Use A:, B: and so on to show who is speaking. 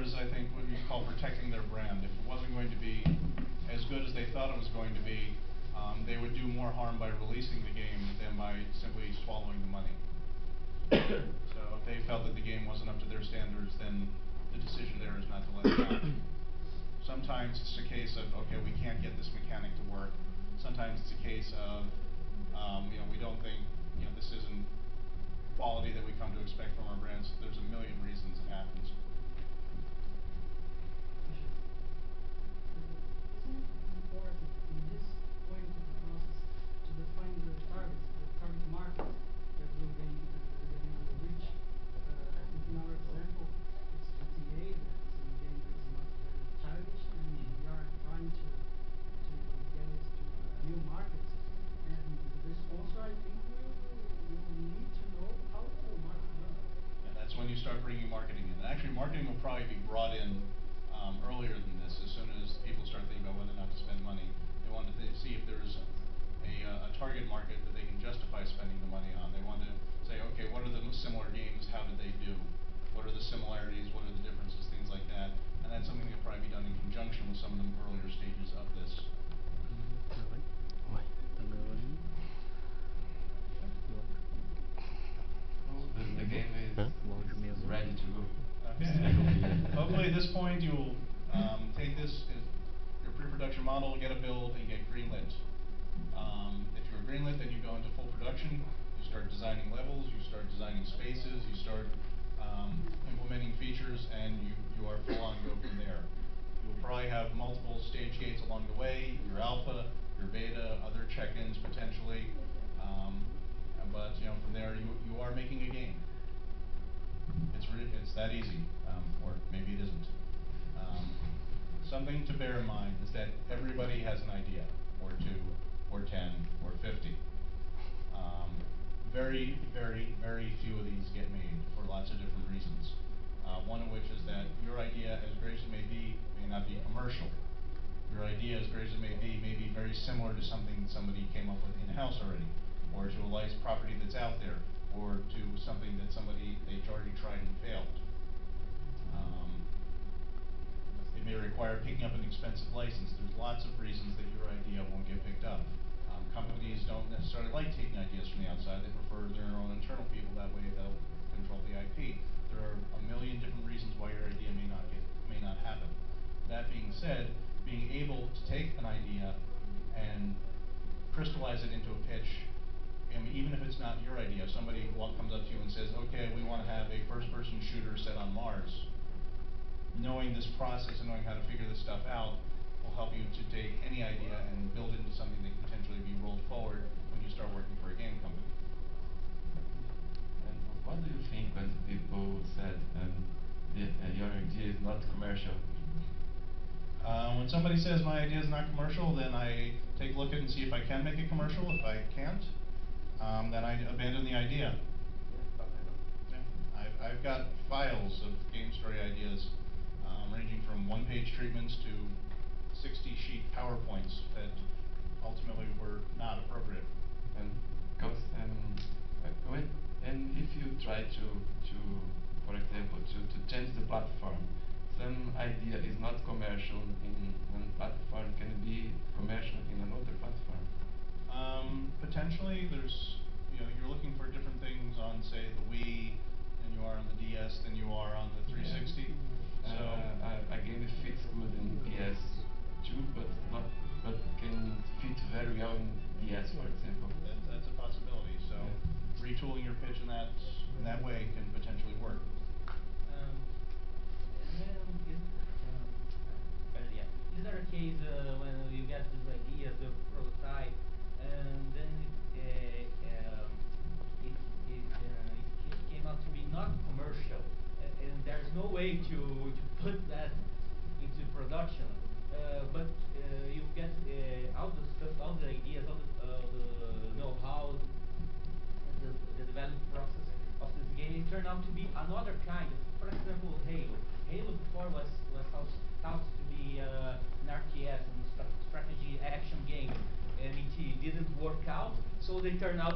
A: as, I think, what you call protecting their brand. If it wasn't going to be as good as they thought it was going to be, they would do more harm by releasing the game than by simply swallowing the money. So if they felt that the game wasn't up to their standards, then the decision there is not to let it out. Sometimes it's a case of, okay, we can't get this mechanic to work. Sometimes it's a case of, we don't think, this isn't quality that we come to expect from our brands. There's a million reasons it happens.
B: Isn't it important in this point of the process to define the target market that will reach? I think in our example, it's GTA, that is a game that is not very childish, and we are trying to get it to new markets. And the sponsor, I think, will need to know how to market them.
A: And that's when you start bringing marketing in. And actually, marketing will probably be brought in earlier than this. As soon as people start thinking about whether or not to spend money, they want to see if there's a target market that they can justify spending the money on. They want to say, okay, what are the most similar games? How did they do? What are the similarities? What are the differences? Things like that. And that's something that will probably be done in conjunction with some of the earlier stages of this.
C: The game is ready to go.
A: Okay. Hopefully at this point you'll take this as your pre-production model, get a build, and get greenlit. If you're greenlit, then you go into full production. You start designing levels, you start designing spaces, you start implementing features, and you are full on go from there. You'll probably have multiple stage gates along the way, your alpha, your beta, other check-ins potentially. But from there you are making a game. It's that easy, or maybe it isn't. Something to bear in mind is that everybody has an idea, or two, or 10, or 50. Very, very, very few of these get made for lots of different reasons. One of which is that your idea, as great as it may be, may not be commercial. Your idea, as great as it may be very similar to something somebody came up with in-house already, or to a licensed property that's out there, or to something that they've already tried and failed. It may require picking up an expensive license. There's lots of reasons that your idea won't get picked up. Companies don't necessarily like taking ideas from the outside. They prefer their own internal people. That way they'll control the IP. There are a million different reasons why your idea may not happen. That being said, being able to take an idea and crystallize it into a pitch, even if it's not your idea, if somebody comes up to you and says, okay, we want to have a first-person shooter set on Mars, knowing this process and knowing how to figure this stuff out will help you to take any idea and build it into something that can potentially be rolled forward when you start working for a game company.
C: And what do you think when people said your idea is not commercial?
A: When somebody says my idea is not commercial, then I take a look at it and see if I can make it commercial. If I can't, then I abandon the idea. Yeah. I've got files of game story ideas ranging from one-page treatments to 60-sheet PowerPoints that ultimately were not appropriate.
C: And if you try to for example, to change the platform, some idea is not commercial in one platform, can it be commercial in another platform?
A: Potentially, you're looking for different things on, say, the Wii than you are on the DS than you are on the 360.
C: Yeah.
A: So
C: again, it fits good in PS2, but can fit very well in DS, for example.
A: That's a possibility. So retooling your pitch in that way can potentially work.
D: Is there a case when you get this idea, the prototype, and then it came out to be not commercial, and there's no way to put that into production, but you get all the stuff, all the ideas, all the know-how, the development process of this game turned out to be another kind of, for example, Halo. Halo before was thought to be an RTS, and strategy action game, and it didn't work out, so they turned out